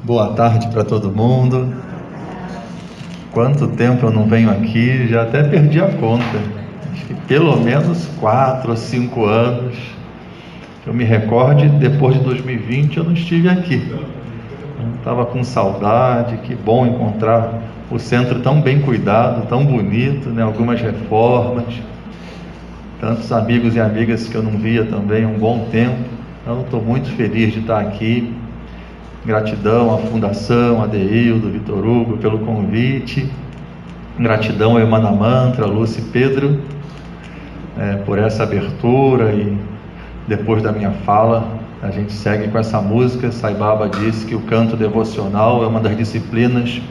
Boa tarde para todo mundo. Quanto tempo eu não venho aqui, já até perdi a conta. Acho que pelo menos 4 ou 5 anos. Eu me recorde, depois de 2020 eu não estive aqui. Estava com saudade, que bom encontrar o centro tão bem cuidado, tão bonito, né? Algumas reformas, tantos amigos e amigas que eu não via também há um bom tempo. Então estou muito feliz de estar aqui. Gratidão à Fundação, a Deildo, Vitor Hugo pelo convite. Gratidão a Emana Mantra, Lúcia e Pedro por essa abertura. E depois da minha fala, a gente segue com essa música. Sai Baba disse que o canto devocional é uma das disciplinas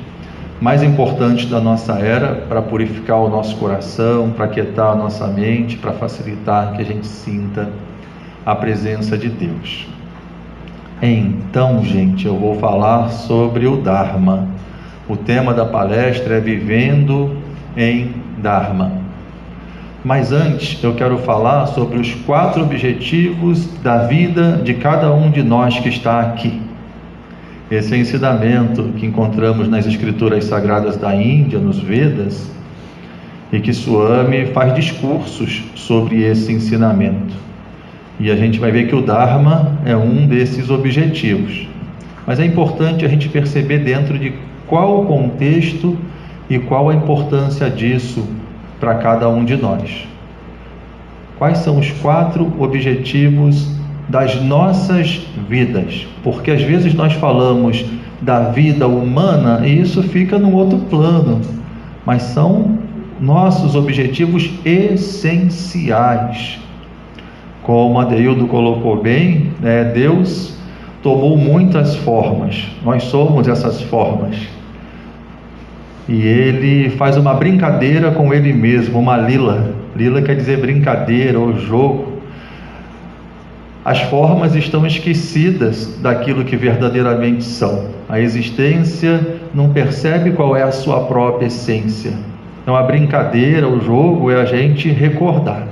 mais importantes da nossa era para purificar o nosso coração, para aquietar a nossa mente, para facilitar que a gente sinta a presença de Deus. Então, gente, eu vou falar sobre o Dharma. O tema da palestra é Vivendo em Dharma. Mas antes, eu quero falar sobre os 4 objetivos da vida de cada um de nós que está aqui. Esse é o ensinamento que encontramos nas escrituras sagradas da Índia, nos Vedas, e que Swami faz discursos sobre esse ensinamento. E a gente vai ver que o Dharma é um desses objetivos. Mas é importante a gente perceber dentro de qual o contexto e qual a importância disso para cada um de nós. Quais são os 4 objetivos das nossas vidas? Porque às vezes nós falamos da vida humana e isso fica num outro plano, mas são nossos objetivos essenciais. Como a Deildo colocou bem, Deus tomou muitas formas, nós somos essas formas. E Ele faz uma brincadeira com Ele mesmo, uma lila. Lila quer dizer brincadeira ou jogo. As formas estão esquecidas daquilo que verdadeiramente são. A existência não percebe qual é a sua própria essência. Então a brincadeira, o jogo é a gente recordar.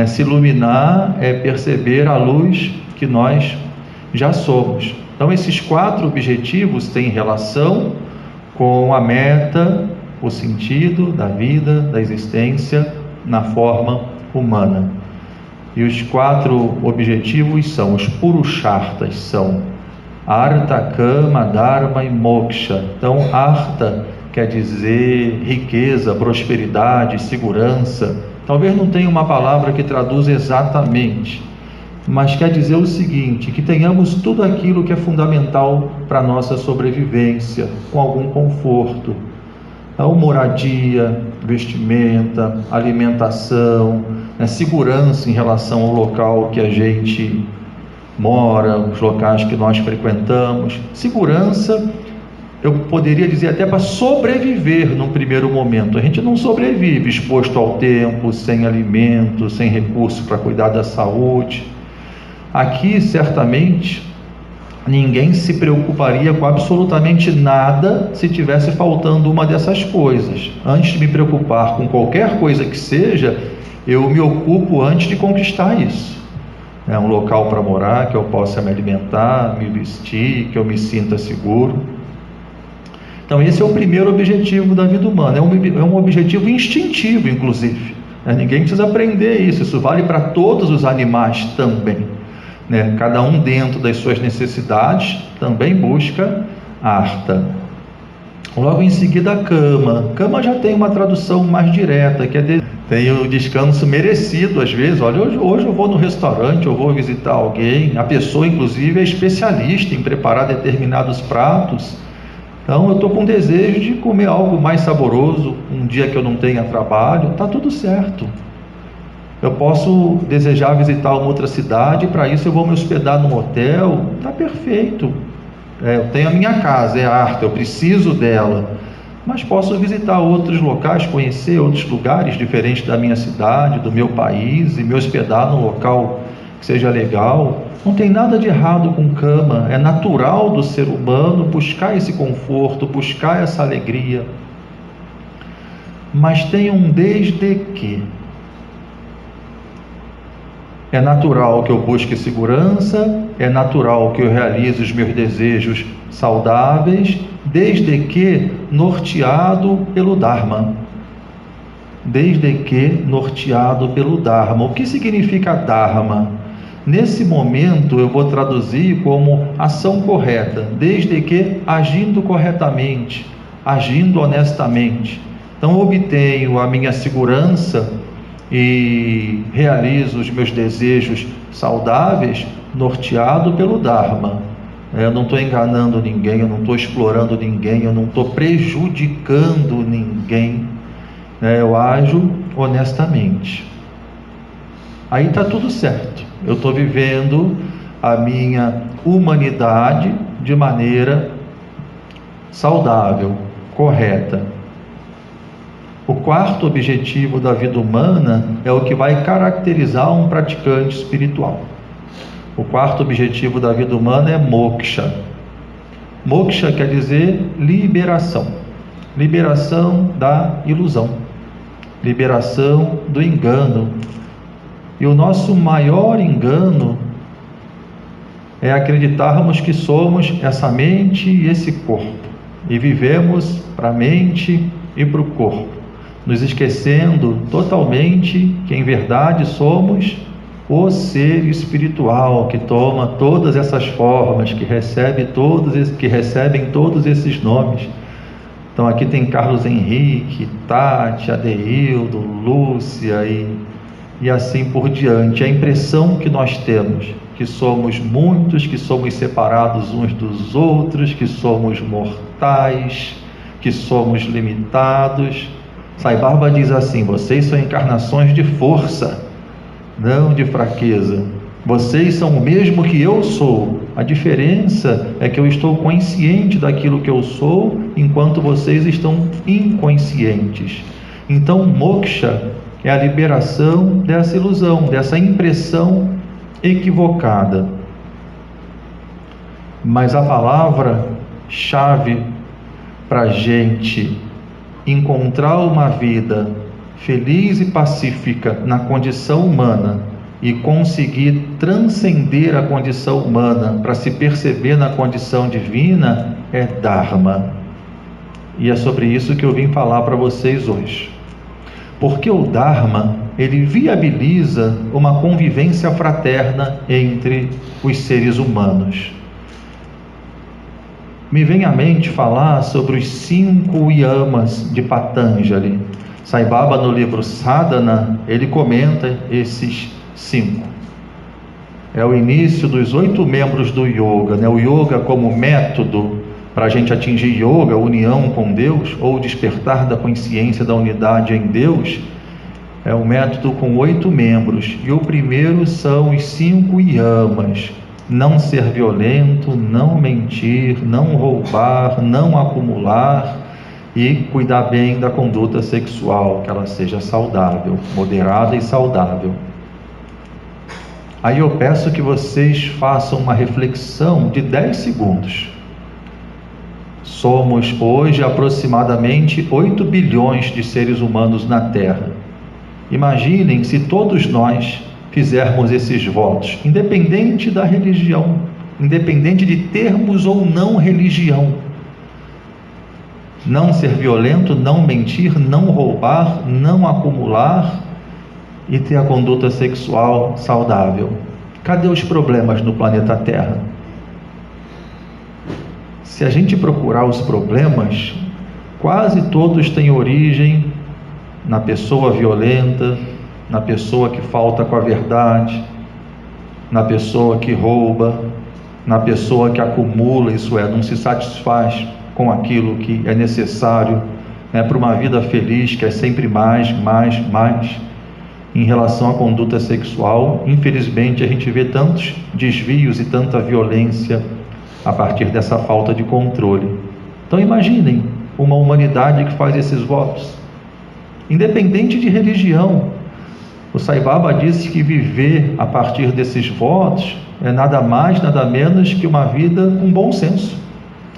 Se iluminar é perceber a luz que nós já somos. Então esses 4 objetivos têm relação com a meta, o sentido da vida, da existência na forma humana. E os 4 objetivos são os Purusharthas, são Artha, Kama, Dharma e Moksha. Então Artha quer dizer riqueza, prosperidade, segurança. Talvez não tenha uma palavra que traduza exatamente, mas quer dizer o seguinte, que tenhamos tudo aquilo que é fundamental para a nossa sobrevivência, com algum conforto. Então, moradia, vestimenta, alimentação, segurança em relação ao local que a gente mora, os locais que nós frequentamos. Segurança, eu poderia dizer até para sobreviver num primeiro momento. A gente não sobrevive exposto ao tempo, sem alimento, sem recurso para cuidar da saúde. Aqui, certamente, ninguém se preocuparia com absolutamente nada se tivesse faltando uma dessas coisas. Antes de me preocupar com qualquer coisa que seja, eu me ocupo antes de conquistar isso. Um local para morar, que eu possa me alimentar, me vestir, que eu me sinta seguro. Então esse é o primeiro objetivo da vida humana, é um objetivo instintivo, inclusive. Ninguém precisa aprender isso vale para todos os animais também. Cada um dentro das suas necessidades também busca Artha. Logo em seguida, Kama. Kama já tem uma tradução mais direta, que tem o descanso merecido às vezes. Olha, hoje eu vou no restaurante, eu vou visitar alguém, a pessoa inclusive é especialista em preparar determinados pratos. Então eu estou com desejo de comer algo mais saboroso, um dia que eu não tenha trabalho, está tudo certo. Eu posso desejar visitar uma outra cidade, para isso eu vou me hospedar num hotel, está perfeito. Eu tenho a minha casa, é Artha, eu preciso dela, mas posso visitar outros locais, conhecer outros lugares diferentes da minha cidade, do meu país, e me hospedar num local que seja legal. Não tem nada de errado com Kama, é natural do ser humano buscar esse conforto, buscar essa alegria. Mas tem um desde que. É natural que eu busque segurança, é natural que eu realize os meus desejos saudáveis, desde que norteado pelo Dharma. Desde que norteado pelo Dharma. O que significa Dharma? Nesse momento eu vou traduzir como ação correta, desde que agindo corretamente, agindo honestamente. Então eu obtenho a minha segurança e realizo os meus desejos saudáveis norteado pelo Dharma. Eu não estou enganando ninguém, eu não estou explorando ninguém, eu não estou prejudicando ninguém. Eu ajo honestamente. Aí está tudo certo. Eu estou vivendo a minha humanidade de maneira saudável, correta. O quarto objetivo da vida humana é o que vai caracterizar um praticante espiritual. O quarto objetivo da vida humana é moksha. Moksha quer dizer liberação. Liberação da ilusão. Liberação do engano. E o nosso maior engano é acreditarmos que somos essa mente e esse corpo. E vivemos para a mente e para o corpo, nos esquecendo totalmente que em verdade somos o ser espiritual que toma todas essas formas, que recebem todos esses nomes. Então aqui tem Carlos Henrique, Tati, Adeildo, Lúcia e assim por diante. A impressão que nós temos que somos muitos, que somos separados uns dos outros, que somos mortais, que somos limitados. Sai Baba diz assim: vocês são encarnações de força, não de fraqueza. Vocês são o mesmo que eu sou. A diferença é que eu estou consciente daquilo que eu sou, enquanto vocês estão inconscientes. Então, moksha é a liberação dessa ilusão, dessa impressão equivocada. Mas a palavra-chave para a gente encontrar uma vida feliz e pacífica na condição humana e conseguir transcender a condição humana para se perceber na condição divina é Dharma. E é sobre isso que eu vim falar para vocês hoje. Porque o Dharma, ele viabiliza uma convivência fraterna entre os seres humanos. Me vem à mente falar sobre os 5 yamas de Patanjali. Sai Baba, no livro Sadhana, ele comenta esses 5. É o início dos 8 membros do yoga, né? O yoga como método para a gente atingir yoga, união com Deus, ou despertar da consciência da unidade em Deus, é um método com 8 membros. E o primeiro são os 5 yamas: não ser violento, não mentir, não roubar, não acumular e cuidar bem da conduta sexual, que ela seja saudável, moderada e saudável. Aí eu peço que vocês façam uma reflexão de 10 segundos. Somos hoje aproximadamente 8 bilhões de seres humanos na Terra. Imaginem se todos nós fizermos esses votos, independente da religião, independente de termos ou não religião. Não ser violento, não mentir, não roubar, não acumular e ter a conduta sexual saudável. Cadê os problemas no planeta Terra? Se a gente procurar os problemas, quase todos têm origem na pessoa violenta, na pessoa que falta com a verdade, na pessoa que rouba, na pessoa que acumula, isso é, não se satisfaz com aquilo que é necessário, né, para uma vida feliz, que é sempre mais. Em relação à conduta sexual, infelizmente a gente vê tantos desvios e tanta violência a partir dessa falta de controle. Então imaginem uma humanidade que faz esses votos, independente de religião. O Sai Baba disse que viver a partir desses votos é nada mais, nada menos que uma vida com bom senso.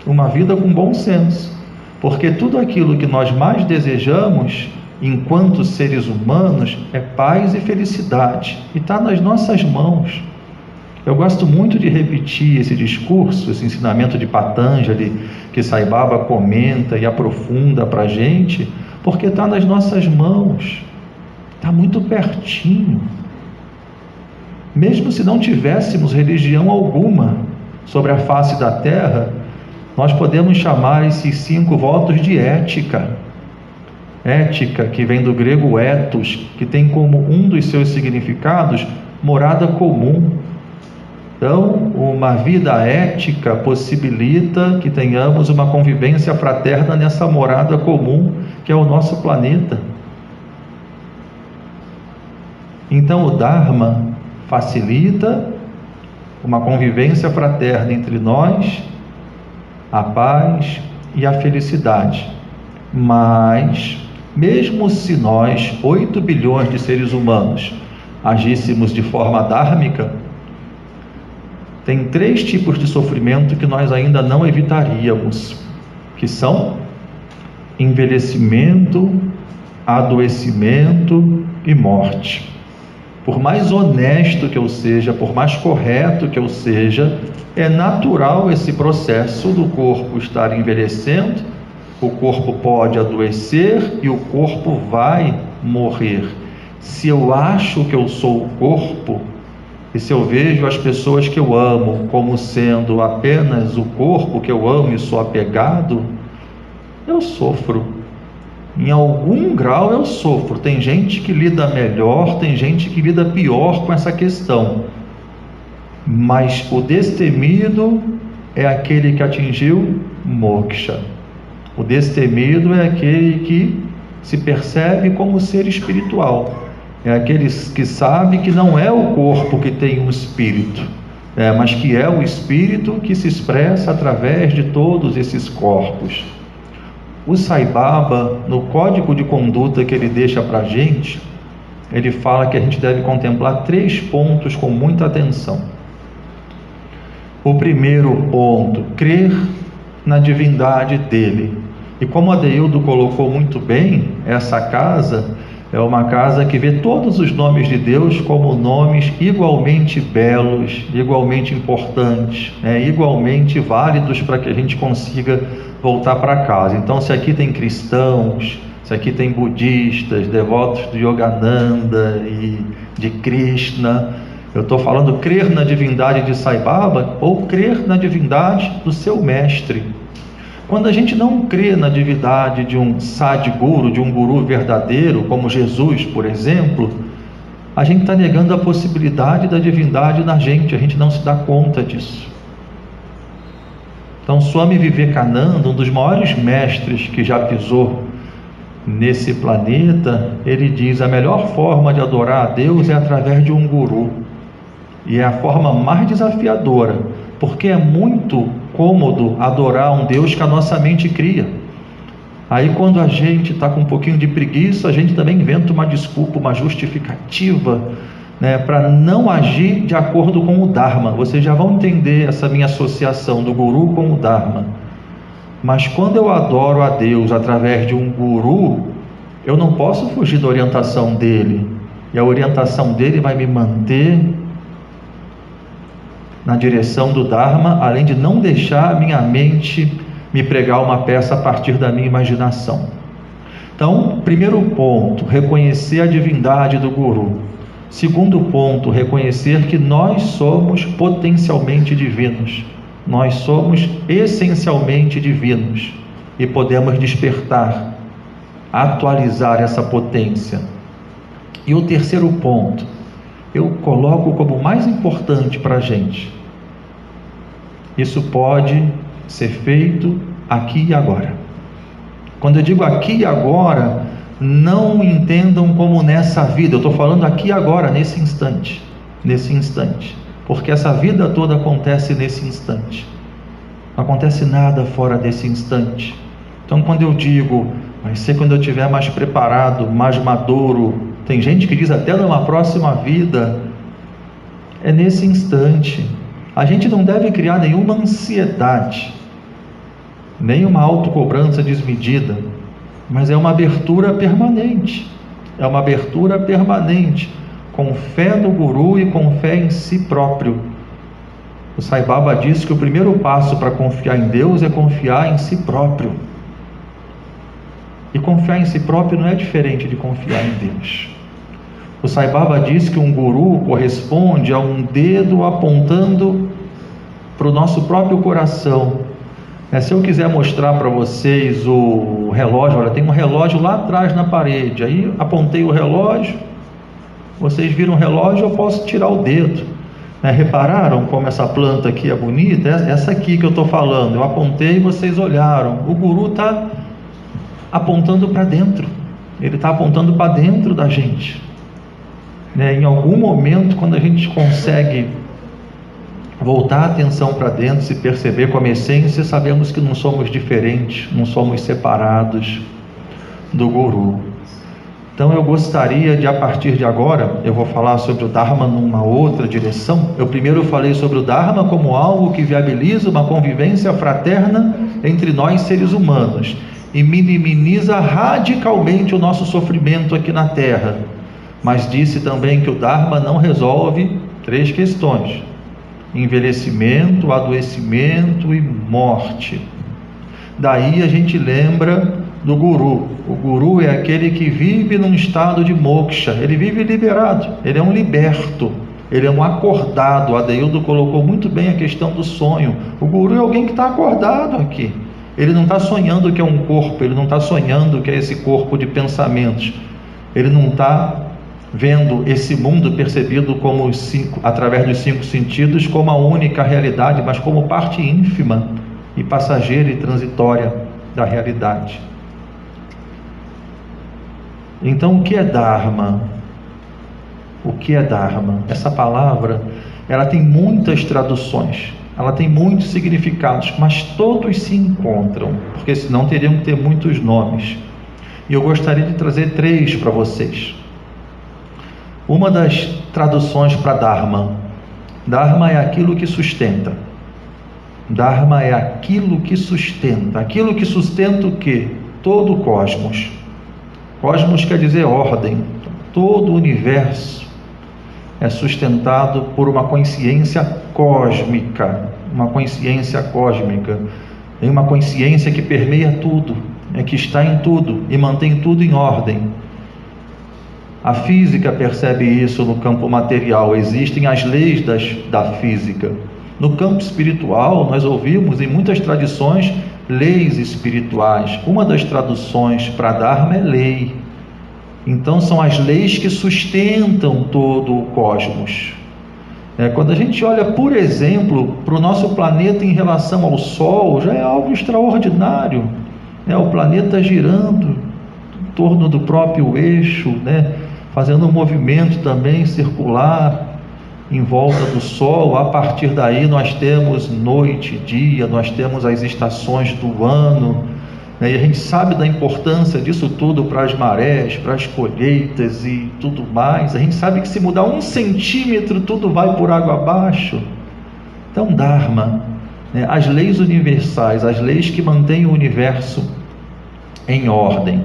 Uma vida com bom senso. Porque tudo aquilo que nós mais desejamos enquanto seres humanos, é paz e felicidade, e está nas nossas mãos. Eu gosto muito de repetir esse discurso, esse ensinamento de Patanjali, que Sai Baba comenta e aprofunda para a gente, porque está nas nossas mãos, está muito pertinho. Mesmo se não tivéssemos religião alguma sobre a face da Terra, nós podemos chamar esses 5 votos de ética. Ética, que vem do grego ethos, que tem como um dos seus significados morada comum. Então, uma vida ética possibilita que tenhamos uma convivência fraterna nessa morada comum, que é o nosso planeta. Então, o Dharma facilita uma convivência fraterna entre nós, a paz e a felicidade. Mas, mesmo se nós, 8 bilhões de seres humanos, agíssemos de forma dármica, tem 3 tipos de sofrimento que nós ainda não evitaríamos, que são envelhecimento, adoecimento e morte. Por mais honesto que eu seja, por mais correto que eu seja, é natural esse processo do corpo estar envelhecendo, o corpo pode adoecer e o corpo vai morrer. Se eu acho que eu sou o corpo, e se eu vejo as pessoas que eu amo como sendo apenas o corpo que eu amo e sou apegado, eu sofro. Em algum grau eu sofro. Tem gente que lida melhor, tem gente que lida pior com essa questão. Mas o destemido é aquele que atingiu moksha. O destemido é aquele que se percebe como ser espiritual. É aquele que sabe que não é o corpo que tem um espírito, mas que é o espírito que se expressa através de todos esses corpos. O Sai Baba, no código de conduta que ele deixa para a gente, ele fala que a gente deve contemplar 3 pontos com muita atenção. O primeiro ponto, crer na divindade dele. E como Adeildo colocou muito bem, essa casa é uma casa que vê todos os nomes de Deus como nomes igualmente belos, igualmente importantes, igualmente válidos para que a gente consiga voltar para casa. Então, se aqui tem cristãos, se aqui tem budistas, devotos de Yogananda e de Krishna, eu estou falando crer na divindade de Sai Baba ou crer na divindade do seu mestre. Quando a gente não crê na divindade de um Sadguru, de um guru verdadeiro, como Jesus, por exemplo, a gente está negando a possibilidade da divindade na gente, a gente não se dá conta disso. Então, Swami Vivekananda, um dos maiores mestres que já pisou nesse planeta, ele diz: a melhor forma de adorar a Deus é através de um guru. E é a forma mais desafiadora, porque é muito cômodo adorar um Deus que a nossa mente cria. Aí quando a gente está com um pouquinho de preguiça, a gente também inventa uma desculpa, uma justificativa, para não agir de acordo com o Dharma. Vocês já vão entender essa minha associação do guru com o Dharma. Mas quando eu adoro a Deus através de um guru, eu não posso fugir da orientação dele, e a orientação dele vai me manter na direção do Dharma, além de não deixar a minha mente me pregar uma peça a partir da minha imaginação. Então, primeiro ponto, reconhecer a divindade do Guru. Segundo ponto, reconhecer que nós somos potencialmente divinos. Nós somos essencialmente divinos e podemos despertar, atualizar essa potência. E o terceiro ponto, eu coloco como mais importante para a gente. Isso pode ser feito aqui e agora. Quando eu digo aqui e agora, não entendam como nessa vida. Eu estou falando aqui e agora, nesse instante. Nesse instante. Porque essa vida toda acontece nesse instante. Não acontece nada fora desse instante. Então, quando eu digo, vai ser quando eu estiver mais preparado, mais maduro. Tem gente que diz até numa próxima vida. É nesse instante. A gente não deve criar nenhuma ansiedade, nem uma autocobrança desmedida, mas é uma abertura permanente, é uma abertura permanente, com fé no Guru e com fé em si próprio. O Sai Baba disse que o primeiro passo para confiar em Deus é confiar em si próprio. E confiar em si próprio não é diferente de confiar em Deus. O Sai Baba disse que um guru corresponde a um dedo apontando para o nosso próprio coração. Se eu quiser mostrar para vocês o relógio, olha, tem um relógio lá atrás na parede, aí apontei o relógio, vocês viram o relógio, eu posso tirar o dedo. Repararam como essa planta aqui é bonita? Essa aqui que eu estou falando, eu apontei e vocês olharam. O guru está apontando para dentro, ele está apontando para dentro da gente. Em algum momento, quando a gente consegue voltar a atenção para dentro, se perceber como essência, sabemos que não somos diferentes, não somos separados do Guru. Então eu gostaria de, a partir de agora, eu vou falar sobre o Dharma numa outra direção. Eu primeiro falei sobre o Dharma como algo que viabiliza uma convivência fraterna entre nós seres humanos e minimiza radicalmente o nosso sofrimento aqui na Terra. Mas disse também que o Dharma não resolve 3 questões: envelhecimento, adoecimento e morte. Daí a gente lembra do Guru. O Guru é aquele que vive num estado de moksha, ele vive liberado, ele é um liberto, ele é um acordado. Adeildo colocou muito bem a questão do sonho. O Guru é alguém que está acordado aqui, ele não está sonhando que é um corpo, ele não está sonhando que é esse corpo de pensamentos, ele não está vendo esse mundo percebido como através dos 5 sentidos como a única realidade, mas como parte ínfima e passageira e transitória da realidade. Então, o que é Dharma? O que é Dharma? Essa palavra, ela tem muitas traduções, ela tem muitos significados, mas todos se encontram, porque senão teriam que ter muitos nomes. E eu gostaria de trazer 3 para vocês. Uma das traduções para Dharma: Dharma é aquilo que sustenta. Dharma é aquilo que sustenta. Aquilo que sustenta o quê? Todo o cosmos. Cosmos quer dizer ordem. Todo o universo é sustentado por uma consciência cósmica. Uma consciência cósmica. Tem uma consciência que permeia tudo, que está em tudo e mantém tudo em ordem. A física percebe isso no campo material, existem as leis da física. No campo espiritual, nós ouvimos em muitas tradições leis espirituais. Uma das traduções para Dharma é lei. Então são as leis que sustentam todo o cosmos. Quando a gente olha, por exemplo, para o nosso planeta em relação ao Sol, já é algo extraordinário. O planeta girando em torno do próprio eixo, fazendo um movimento também circular em volta do Sol. A partir daí nós temos noite, dia, nós temos as estações do ano, e a gente sabe da importância disso tudo para as marés, para as colheitas e tudo mais. A gente sabe que se mudar 1 centímetro tudo vai por água abaixo. Então Dharma, as leis universais, as leis que mantêm o universo em ordem.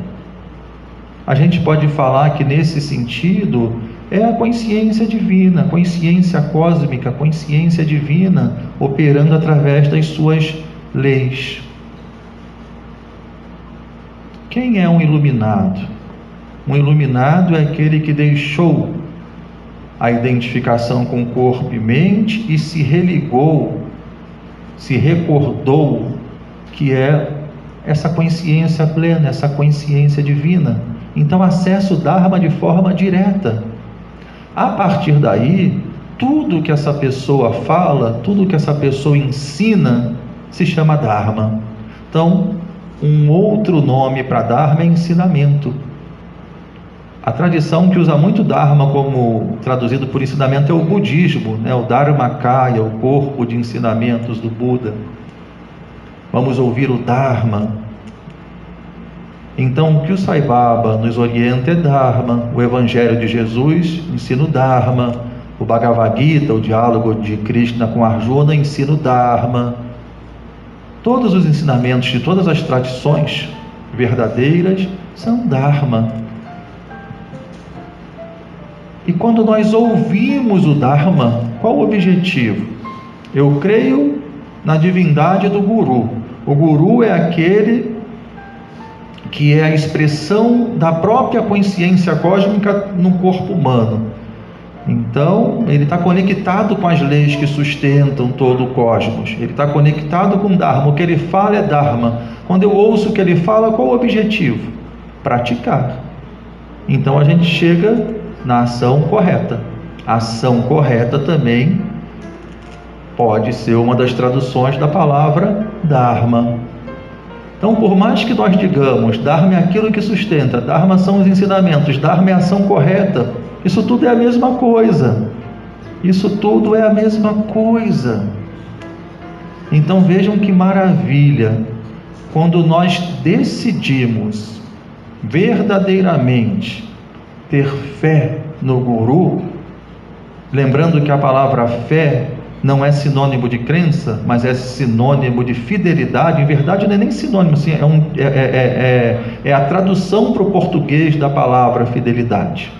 A gente pode falar que nesse sentido é a consciência divina, a consciência cósmica, a consciência divina operando através das suas leis. Quem é um iluminado? Um iluminado é aquele que deixou a identificação com corpo e mente e se religou, se recordou que é essa consciência plena, essa consciência divina. Então acessa o Dharma de forma direta. A partir daí, tudo que essa pessoa fala, tudo que essa pessoa ensina, se chama Dharma. Então, um outro nome para Dharma é ensinamento. A tradição que usa muito Dharma como traduzido por ensinamento é o budismo, o Dharmakaya, o corpo de ensinamentos do Buda. Vamos ouvir o Dharma. Então, o que o Sai Baba nos orienta é Dharma. O Evangelho de Jesus ensina o Dharma. O Bhagavad Gita, o diálogo de Krishna com Arjuna, ensina o Dharma. Todos os ensinamentos de todas as tradições verdadeiras são Dharma. E quando nós ouvimos o Dharma, qual o objetivo? Eu creio na divindade do Guru. O Guru é aquele que é a expressão da própria consciência cósmica no corpo humano. Então, ele está conectado com as leis que sustentam todo o cosmos. Ele está conectado com o Dharma. O que ele fala é Dharma. Quando eu ouço o que ele fala, qual o objetivo? Praticar. Então, a gente chega na ação correta. A ação correta também pode ser uma das traduções da palavra Dharma. Então, por mais que nós digamos, Dharma é aquilo que sustenta, Dharma são os ensinamentos, Dharma é a ação correta, isso tudo é a mesma coisa. Isso tudo é a mesma coisa. Então vejam que maravilha, quando nós decidimos verdadeiramente ter fé no Guru, lembrando que a palavra fé não é sinônimo de crença, mas é sinônimo de fidelidade. Em verdade não é nem sinônimo, assim, é a tradução para o português da palavra fidelidade.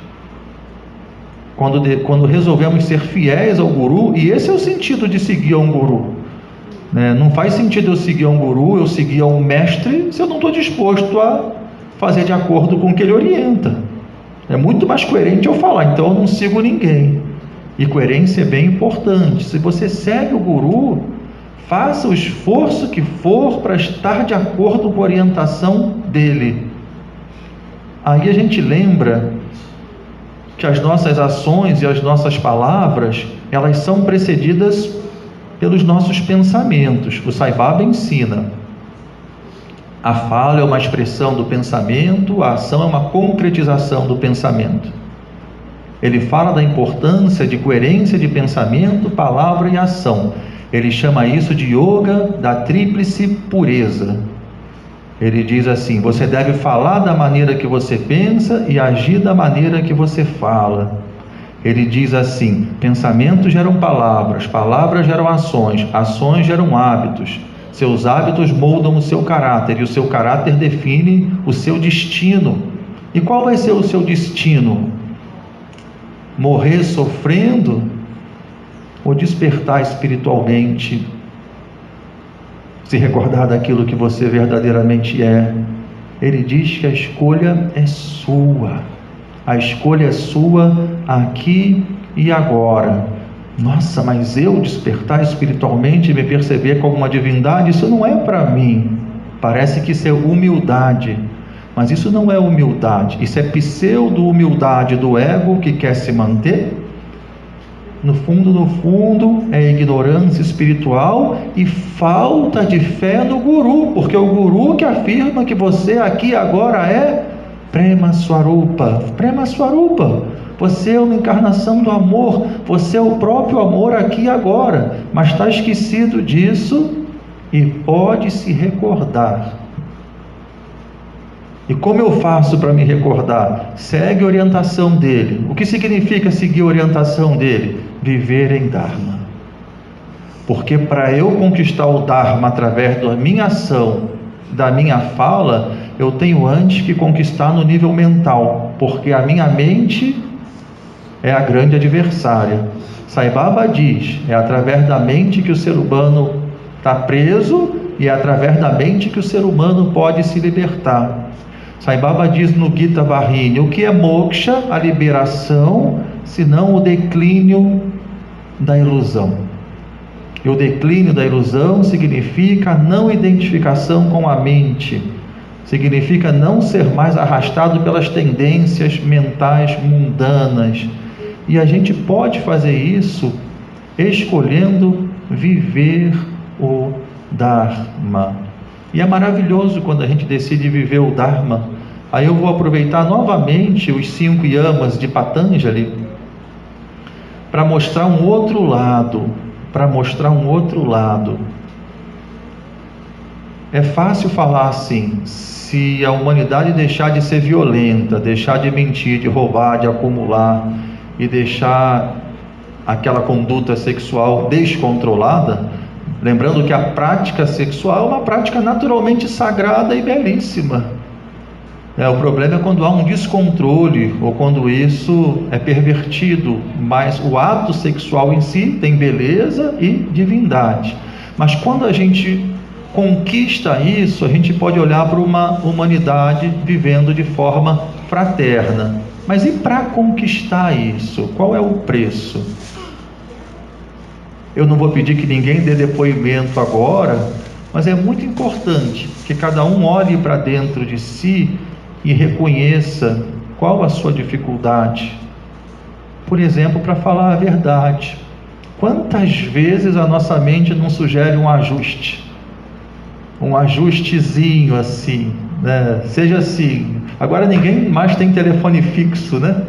Quando resolvemos ser fiéis ao Guru, e esse é o sentido de seguir a um Guru, né? Não faz sentido eu seguir a um Guru, eu seguir a um mestre, se eu não estou disposto a fazer de acordo com o que ele orienta. É muito mais coerente eu falar, então eu não sigo ninguém. E coerência é bem importante. Se você segue o Guru, faça o esforço que for para estar de acordo com a orientação dele. Aí a gente lembra que as nossas ações e as nossas palavras, elas são precedidas pelos nossos pensamentos. O Sai Baba ensina: a fala é uma expressão do pensamento, a ação é uma concretização do pensamento. Ele fala da importância de coerência de pensamento, palavra e ação. Ele chama isso de yoga da tríplice pureza. Ele diz assim: você deve falar da maneira que você pensa e agir da maneira que você fala. Ele diz assim: pensamentos geram palavras, palavras geram ações, ações geram hábitos. Seus hábitos moldam o seu caráter e o seu caráter define o seu destino. E qual vai ser o seu destino? Morrer sofrendo ou despertar espiritualmente, se recordar daquilo que você verdadeiramente é? Ele diz que a escolha é sua. A escolha é sua aqui e agora. Nossa, mas eu despertar espiritualmente e me perceber como uma divindade, isso não é para mim. Parece que isso é humildade. Mas isso não é humildade, isso é pseudo-humildade do ego que quer se manter. No fundo, é ignorância espiritual e falta de fé no Guru, porque o Guru que afirma que você aqui agora é Prema Swarupa. Prema Swarupa, você é uma encarnação do amor, você é o próprio amor aqui e agora, mas está esquecido disso e pode se recordar. E como eu faço para me recordar? Segue a orientação dele. O que significa seguir a orientação dele? Viver em Dharma. Porque para eu conquistar o Dharma através da minha ação, da minha fala, eu tenho antes que conquistar no nível mental, porque a minha mente é a grande adversária. Sai Baba diz: é através da mente que o ser humano está preso e é através da mente que o ser humano pode se libertar. Sai Baba diz no Gita Varhini: o que é moksha, a liberação, senão o declínio da ilusão. E o declínio da ilusão significa a não identificação com a mente, significa não ser mais arrastado pelas tendências mentais mundanas. E a gente pode fazer isso escolhendo viver o Dharma. E é maravilhoso quando a gente decide viver o Dharma. Aí eu vou aproveitar novamente os 5 yamas de Patanjali para mostrar um outro lado. É fácil falar assim: se a humanidade deixar de ser violenta, deixar de mentir, de roubar, de acumular e deixar aquela conduta sexual descontrolada, lembrando que a prática sexual é uma prática naturalmente sagrada e belíssima. O problema é quando há um descontrole ou quando isso é pervertido, mas o ato sexual em si tem beleza e divindade. Mas quando a gente conquista isso, a gente pode olhar para uma humanidade vivendo de forma fraterna. Mas e para conquistar isso? Qual é o preço? Eu não vou pedir que ninguém dê depoimento agora, mas é muito importante que cada um olhe para dentro de si e reconheça qual a sua dificuldade. Por exemplo, para falar a verdade, quantas vezes a nossa mente não sugere um ajustezinho assim, né? Seja assim, agora ninguém mais tem telefone fixo, né?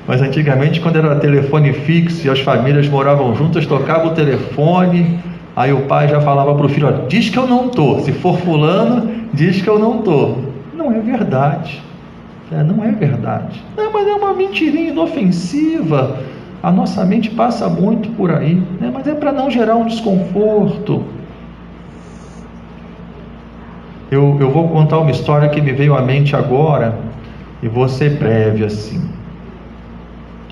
Mas antigamente, quando era telefone fixo e as famílias moravam juntas, tocava o telefone, aí o pai já falava para o filho: olha, diz que eu não estou, se for fulano, diz que eu não estou. Não é verdade, não é verdade. Não, mas é uma mentirinha inofensiva. A nossa mente passa muito por aí, né? Mas é para não gerar um desconforto. Eu vou contar uma história que me veio à mente agora e vou ser breve assim.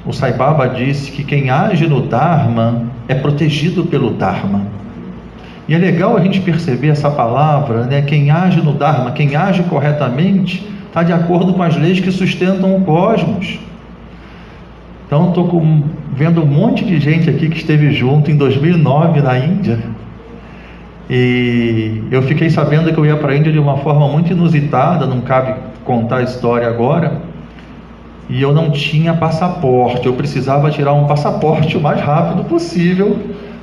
O Sai Baba disse que quem age no Dharma é protegido pelo Dharma. E é legal a gente perceber essa palavra, né? Quem age no Dharma, quem age corretamente, está de acordo com as leis que sustentam o cosmos. Então, estou vendo um monte de gente aqui que esteve junto em 2009 na Índia. E eu fiquei sabendo que eu ia para a Índia de uma forma muito inusitada, não cabe contar a história agora. E eu não tinha passaporte, eu precisava tirar um passaporte o mais rápido possível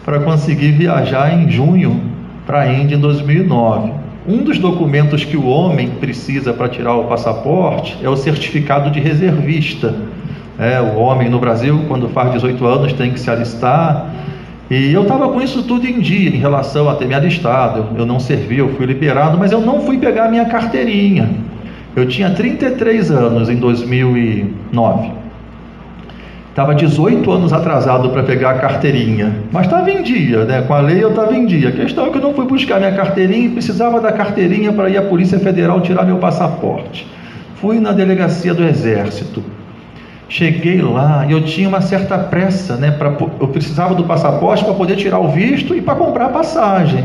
para conseguir viajar em junho para a Índia em 2009. Um dos documentos que o homem precisa para tirar o passaporte é o certificado de reservista. O homem no Brasil, quando faz 18 anos, tem que se alistar. E eu estava com isso tudo em dia, em relação a ter me alistado. Eu não servi, eu fui liberado, mas eu não fui pegar a minha carteirinha. Eu tinha 33 anos em 2009. Estava 18 anos atrasado para pegar a carteirinha, mas estava em dia, né? Com a lei eu estava em dia. A questão é que eu não fui buscar minha carteirinha e precisava da carteirinha para ir à Polícia Federal tirar meu passaporte. Fui na delegacia do Exército. Cheguei lá e eu tinha uma certa pressa, né? Eu precisava do passaporte para poder tirar o visto e para comprar a passagem.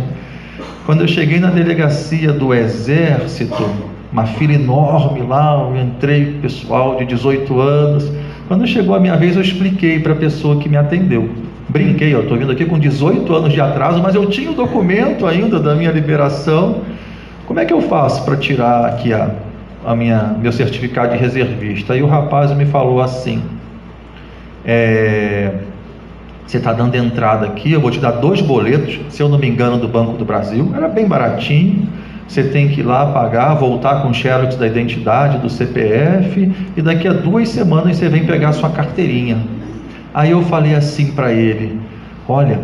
Quando eu cheguei na delegacia do Exército, uma fila enorme lá, eu entrei, pessoal de 18 anos. Quando chegou a minha vez, eu expliquei para a pessoa que me atendeu. Brinquei, estou vindo aqui com 18 anos de atraso, mas eu tinha o documento ainda da minha liberação. Como é que eu faço para tirar aqui meu certificado de reservista? Aí o rapaz me falou assim: você está dando entrada aqui, eu vou te dar 2 boletos, se eu não me engano, do Banco do Brasil. Era bem baratinho. Você tem que ir lá pagar, voltar com o xerox da identidade, do CPF, e daqui a 2 semanas você vem pegar a sua carteirinha. Aí eu falei assim para ele: olha,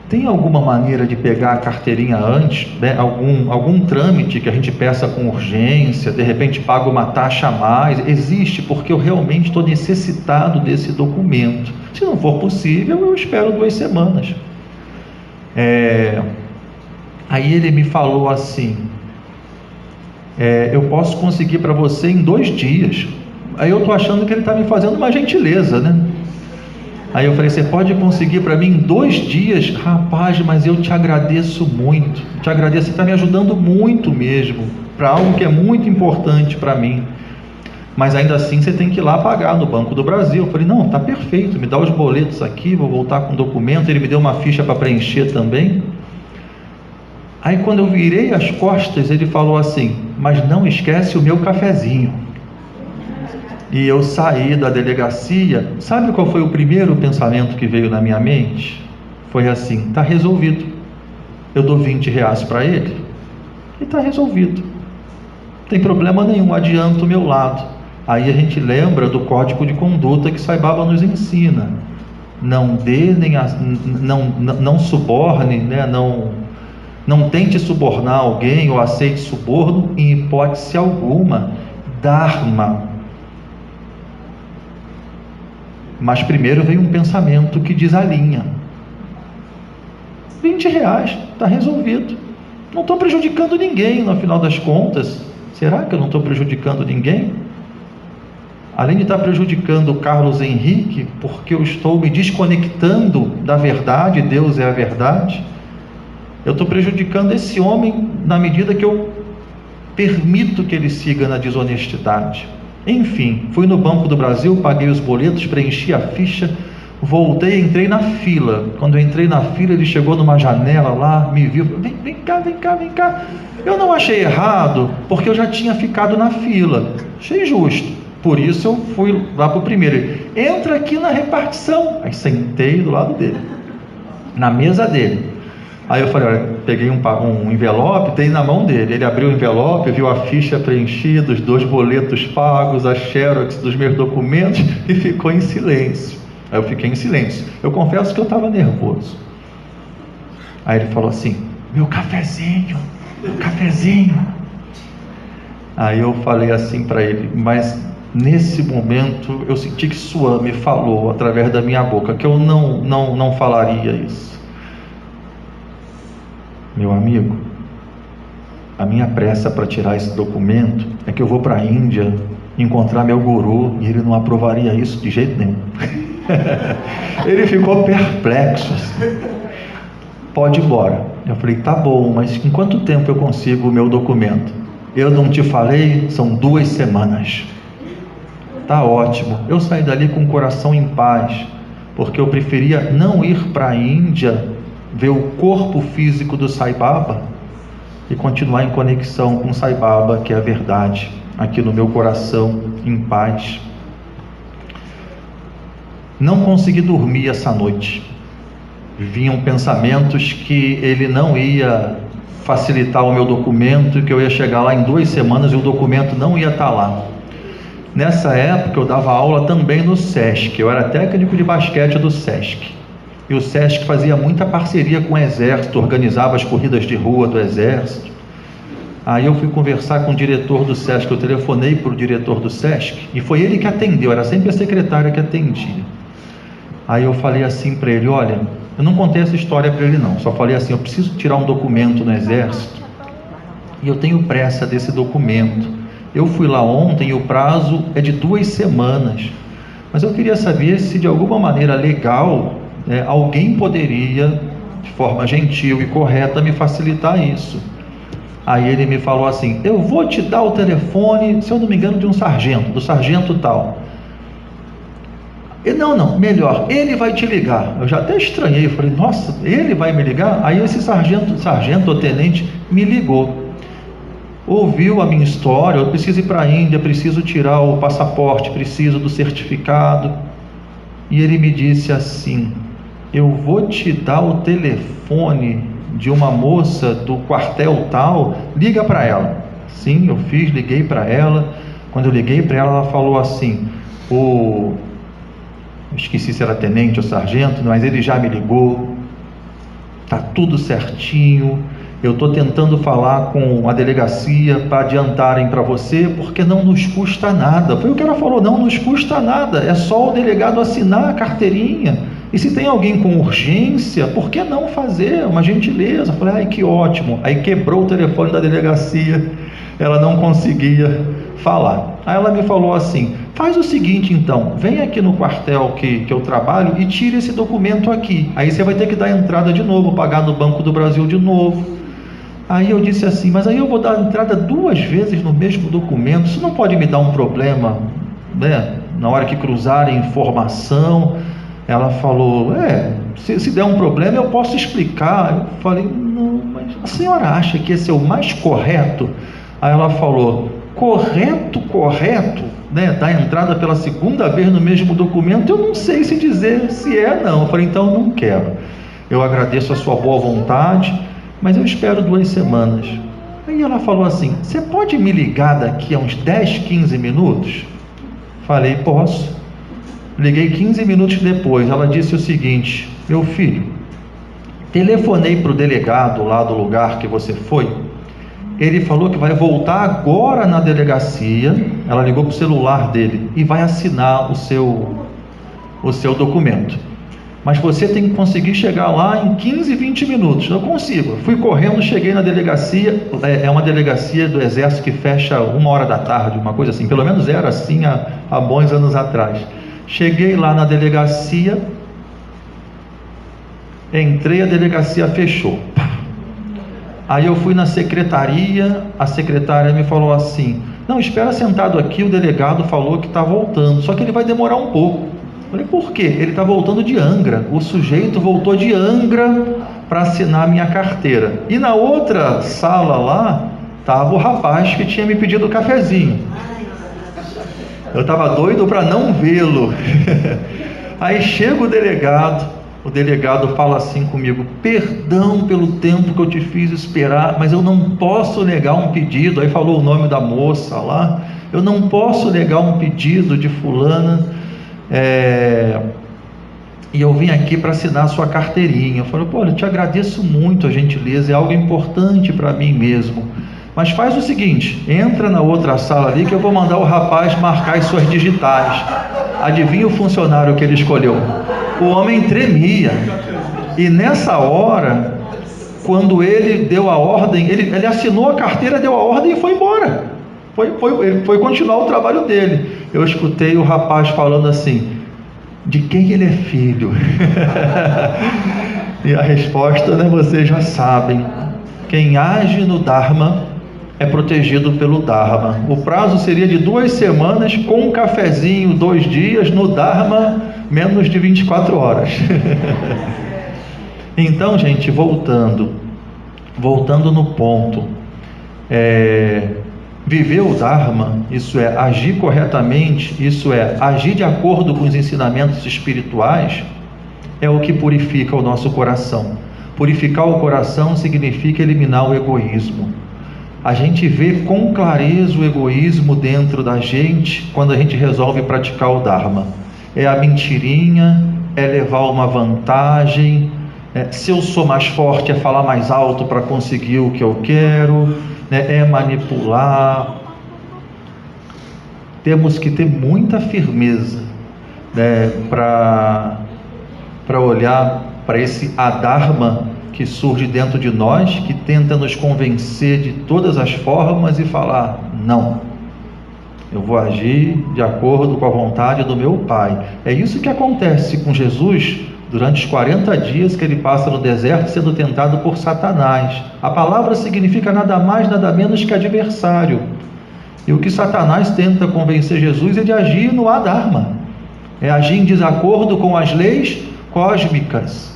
tem alguma maneira de pegar a carteirinha antes, né? Algum trâmite que a gente peça com urgência, de repente paga uma taxa a mais? Existe, porque eu realmente estou necessitado desse documento. Se não for possível, eu espero 2 semanas. Aí ele me falou assim: eu posso conseguir para você em 2 dias. Aí eu estou achando que ele está me fazendo uma gentileza, né? Aí eu falei: você pode conseguir para mim em 2 dias? Rapaz, mas eu te agradeço muito, te agradeço, você está me ajudando muito mesmo, para algo que é muito importante para mim. Mas ainda assim você tem que ir lá pagar no Banco do Brasil. Eu falei: não, tá perfeito, me dá os boletos aqui, vou voltar com o documento. Ele me deu uma ficha para preencher também. Aí quando eu virei as costas, ele falou assim: mas não esquece o meu cafezinho. E eu saí da delegacia. Sabe qual foi o primeiro pensamento que veio na minha mente? Foi assim: está resolvido. Eu dou 20 reais para ele e está resolvido. Não tem problema nenhum, adianto o meu lado. Aí a gente lembra do código de conduta que Sai Baba nos ensina: não dê nem não suborne, né? Não tente subornar alguém ou aceite suborno em hipótese alguma. Dharma. Mas primeiro vem um pensamento que desalinha. 20 reais, está resolvido. Não estou prejudicando ninguém no final das contas. será que eu não estou prejudicando ninguém? Além de estar prejudicando o Carlos Henrique, porque eu estou me desconectando da verdade, Deus é a verdade, eu estou prejudicando esse homem na medida que eu permito que ele siga na desonestidade. Enfim, fui no Banco do Brasil, paguei os boletos, preenchi a ficha, voltei, entrei na fila. Quando eu entrei na fila, ele chegou numa janela lá, me viu, vem cá. Eu não achei errado, porque eu já tinha ficado na fila, achei justo. Por isso eu fui lá para o primeiro. Ele, entra aqui na repartição. Aí sentei do lado dele, na mesa dele. Aí eu falei, olha, peguei um envelope, dei na mão dele. Ele abriu o envelope, viu a ficha preenchida, os 2 boletos pagos, a xerox dos meus documentos e ficou em silêncio. Aí eu fiquei em silêncio. Eu confesso que eu estava nervoso. Aí ele falou assim, meu cafezinho. Aí eu falei assim para ele, mas nesse momento eu senti que sua me falou através da minha boca que eu não falaria isso. Meu amigo, a minha pressa para tirar esse documento é que eu vou para a Índia encontrar meu guru e ele não aprovaria isso de jeito nenhum. Ele ficou perplexo. Pode ir embora. Eu falei, tá bom, mas em quanto tempo eu consigo o meu documento? Eu não te falei, são 2 semanas. Tá ótimo. Eu saí dali com o coração em paz, porque eu preferia não ir para a Índia ver o corpo físico do Sai Baba e continuar em conexão com o Sai Baba, que é a verdade, aqui no meu coração, em paz. Não consegui dormir essa noite. Vinham pensamentos que ele não ia facilitar o meu documento, que eu ia chegar lá em 2 semanas e o documento não ia estar lá. Nessa época eu dava aula também no SESC, eu era técnico de basquete do SESC. E o SESC fazia muita parceria com o Exército, organizava as corridas de rua do Exército. Aí eu fui conversar com o diretor do SESC, eu telefonei para o diretor do SESC, e foi ele que atendeu, era sempre a secretária que atendia. Aí eu falei assim para ele, olha, eu não contei essa história para ele não, só falei assim, eu preciso tirar um documento no Exército, e eu tenho pressa desse documento. Eu fui lá ontem e o prazo é de 2 semanas, mas eu queria saber se de alguma maneira legal, alguém poderia, de forma gentil e correta, me facilitar isso. Aí ele me falou assim, eu vou te dar o telefone, se eu não me engano, de um sargento, do sargento tal. E não, melhor, ele vai te ligar. Eu já até estranhei, falei, nossa, ele vai me ligar? Aí esse sargento ou tenente me ligou. Ouviu a minha história, eu preciso ir para a Índia, preciso tirar o passaporte, preciso do certificado. E ele me disse assim, eu vou te dar o telefone de uma moça do quartel tal, liga para ela. Sim, eu fiz, liguei para ela. Quando eu liguei para ela, ela falou assim, esqueci se era tenente ou sargento, mas ele já me ligou, tá tudo certinho, eu estou tentando falar com a delegacia para adiantarem para você, porque não nos custa nada. Foi o que ela falou, não nos custa nada, é só o delegado assinar a carteirinha, e se tem alguém com urgência, por que não fazer? Uma gentileza. Eu falei, ai que ótimo. Aí quebrou o telefone da delegacia, ela não conseguia falar. Aí ela me falou assim, faz o seguinte então, vem aqui no quartel que eu trabalho e tira esse documento aqui, aí você vai ter que dar entrada de novo, pagar no Banco do Brasil de novo. Aí eu disse assim, mas aí eu vou dar entrada 2 vezes no mesmo documento, isso não pode me dar um problema, né? Na hora que cruzarem informação. Ela falou, se der um problema eu posso explicar. Eu falei, não, mas a senhora acha que esse é o mais correto? Aí ela falou, correto, né? Dar entrada pela 2ª vez no mesmo documento, eu não sei se dizer se é não. Eu falei, então eu não quero. Eu agradeço a sua boa vontade, mas eu espero 2 semanas. Aí ela falou assim, você pode me ligar daqui a uns 10, 15 minutos? Falei, posso. Liguei 15 minutos depois, ela disse o seguinte, meu filho, telefonei para o delegado lá do lugar que você foi, ele falou que vai voltar agora na delegacia, ela ligou para o celular dele, e vai assinar o seu documento. mas você tem que conseguir chegar lá em 15, 20 minutos. Eu consigo. Fui correndo, cheguei na delegacia, é uma delegacia do Exército que fecha 1h da tarde, uma coisa assim, pelo menos era assim há bons anos atrás. Cheguei lá na delegacia, entrei, a delegacia fechou. Aí eu fui na secretaria, a secretária me falou assim: não, espera sentado aqui, o delegado falou que está voltando, só que ele vai demorar um pouco. Eu falei, por quê? Ele está voltando de Angra, o sujeito voltou de Angra para assinar minha carteira. E na outra sala lá, estava o rapaz que tinha me pedido o cafezinho. Eu estava doido para não vê-lo. Aí chega o delegado fala assim comigo: perdão pelo tempo que eu te fiz esperar, mas eu não posso negar um pedido. Aí falou o nome da moça lá: eu não posso negar um pedido de fulana, e eu vim aqui para assinar a sua carteirinha. Eu falei: pô, eu te agradeço muito a gentileza, é algo importante para mim mesmo, mas faz o seguinte, entra na outra sala ali que eu vou mandar o rapaz marcar as suas digitais. Adivinha o funcionário que ele escolheu? O homem tremia, e nessa hora, quando ele deu a ordem, ele assinou a carteira, deu a ordem e foi embora. Ele foi continuar o trabalho dele. Eu escutei o rapaz falando assim: de quem ele é filho? E a resposta, né, vocês já sabem: quem age no Dharma é protegido pelo Dharma. O prazo seria de 2 semanas, com um cafezinho 2 dias, no Dharma menos de 24 horas. Então, gente, voltando no ponto, viver o Dharma, isso é agir corretamente, isso é agir de acordo com os ensinamentos espirituais, é o que purifica o nosso coração. Purificar o coração significa eliminar o egoísmo. A gente vê com clareza o egoísmo dentro da gente quando a gente resolve praticar o Dharma. É a mentirinha, é levar uma vantagem, se eu sou mais forte é falar mais alto para conseguir o que eu quero, é manipular. Temos que ter muita firmeza, para olhar para esse adharma que surge dentro de nós, que tenta nos convencer de todas as formas e falar: não, eu vou agir de acordo com a vontade do meu Pai. É isso que acontece com Jesus durante os 40 dias que ele passa no deserto sendo tentado por Satanás. A palavra significa nada mais, nada menos que adversário. E o que Satanás tenta convencer Jesus é de agir no adharma, é agir em desacordo com as leis cósmicas.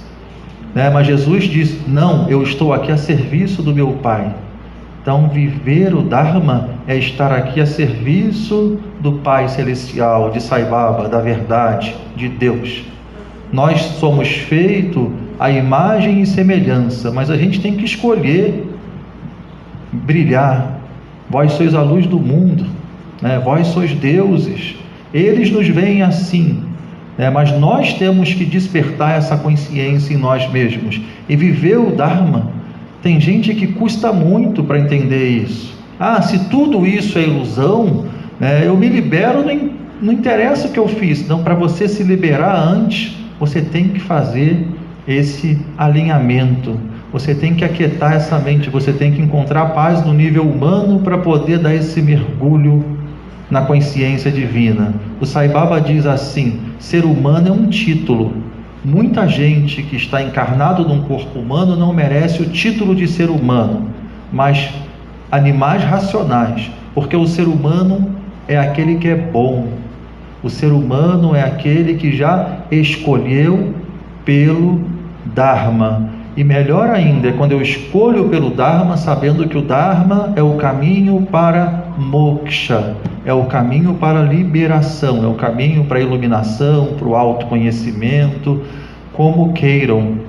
Mas Jesus diz: não, eu estou aqui a serviço do meu Pai. Então, viver o Dharma é estar aqui a serviço do Pai Celestial, de Sai Baba, da verdade, de Deus. Nós somos feitos à imagem e semelhança, mas a gente tem que escolher brilhar. Vós sois a luz do mundo, vós sois deuses. Eles nos veem assim, mas nós temos que despertar essa consciência em nós mesmos e viver o Dharma. Tem gente que custa muito para entender isso. Se tudo isso é ilusão, eu me libero, não interessa o que eu fiz. Não, para você se liberar antes, você tem que fazer esse alinhamento, você tem que aquietar essa mente, você tem que encontrar paz no nível humano para poder dar esse mergulho na consciência divina. O Sai Baba diz assim: ser humano é um título. Muita gente que está encarnado num corpo humano não merece o título de ser humano, mas animais racionais, porque o ser humano é aquele que é bom. O ser humano é aquele que já escolheu pelo Dharma. E melhor ainda é quando eu escolho pelo Dharma, sabendo que o Dharma é o caminho para moksha, é o caminho para a liberação, é o caminho para a iluminação, para o autoconhecimento, como queiram.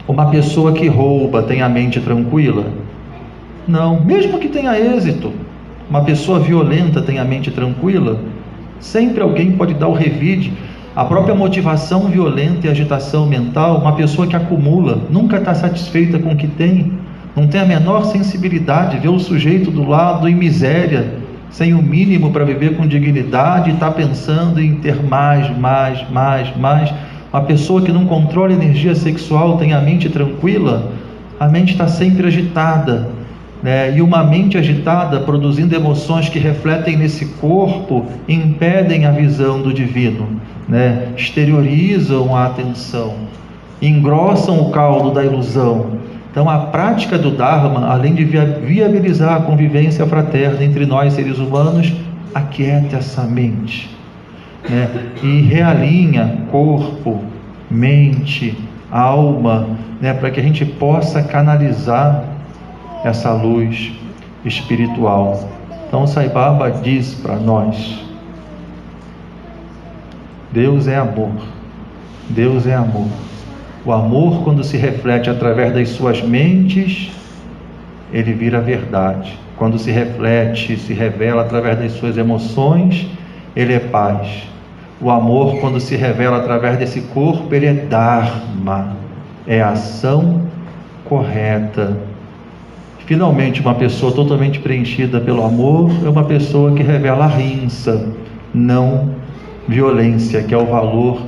Uma pessoa que rouba tem a mente tranquila? Não, mesmo que tenha êxito. Uma pessoa violenta tem a mente tranquila? Sempre alguém pode dar o revide. A própria motivação violenta e agitação mental, uma pessoa que acumula, nunca está satisfeita com o que tem, não tem a menor sensibilidade, vê o sujeito do lado em miséria, sem o mínimo para viver com dignidade, e está pensando em ter mais. Uma pessoa que não controla a energia sexual tem a mente tranquila, a mente está sempre agitada, né? E uma mente agitada, produzindo emoções que refletem nesse corpo, impedem a visão do divino, né? Exteriorizam a atenção, engrossam o caldo da ilusão. Então a prática do Dharma, além de viabilizar a convivência fraterna entre nós seres humanos, aquieta essa mente, né? E realinha corpo, mente, alma, né? Para que a gente possa canalizar essa luz espiritual. Então Sai Baba diz para nós: Deus é amor. Deus é amor. O amor, quando se reflete através das suas mentes, ele vira verdade. Quando se reflete, se revela através das suas emoções, ele é paz. O amor, quando se revela através desse corpo, ele é Dharma, é ação correta. Finalmente, uma pessoa totalmente preenchida pelo amor é uma pessoa que revela ahimsa, não violência, que é o valor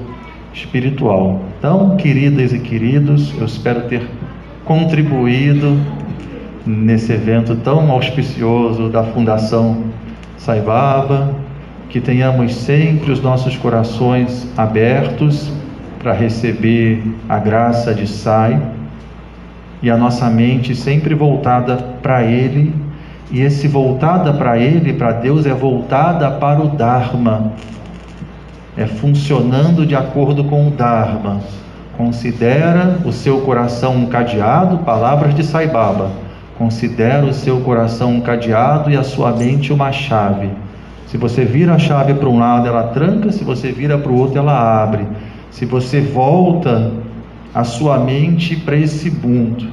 espiritual. Então, queridas e queridos, eu espero ter contribuído nesse evento tão auspicioso da Fundação Sai Baba, que tenhamos sempre os nossos corações abertos para receber a graça de Sai, e a nossa mente sempre voltada para Ele, e esse voltada para Ele, para Deus, é voltada para o Dharma, é funcionando de acordo com o Dharma. Considera o seu coração um cadeado, palavras de Sai Baba. Considera o seu coração um cadeado e a sua mente uma chave. Se você vira a chave para um lado, ela tranca, se você vira para o outro, ela abre. Se você volta a sua mente para esse mundo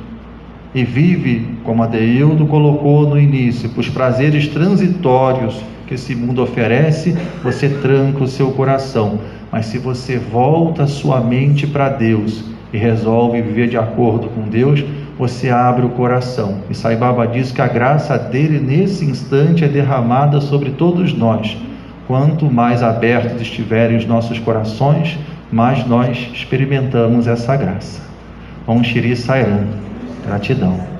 e vive, como a Deildo colocou no início, os prazeres transitórios que esse mundo oferece, você tranca o seu coração. Mas se você volta a sua mente para Deus e resolve viver de acordo com Deus, você abre o coração. E Sai Baba diz que a graça dele nesse instante é derramada sobre todos nós. Quanto mais abertos estiverem os nossos corações, mais nós experimentamos essa graça. Om Shri Sai Ram. Gratidão.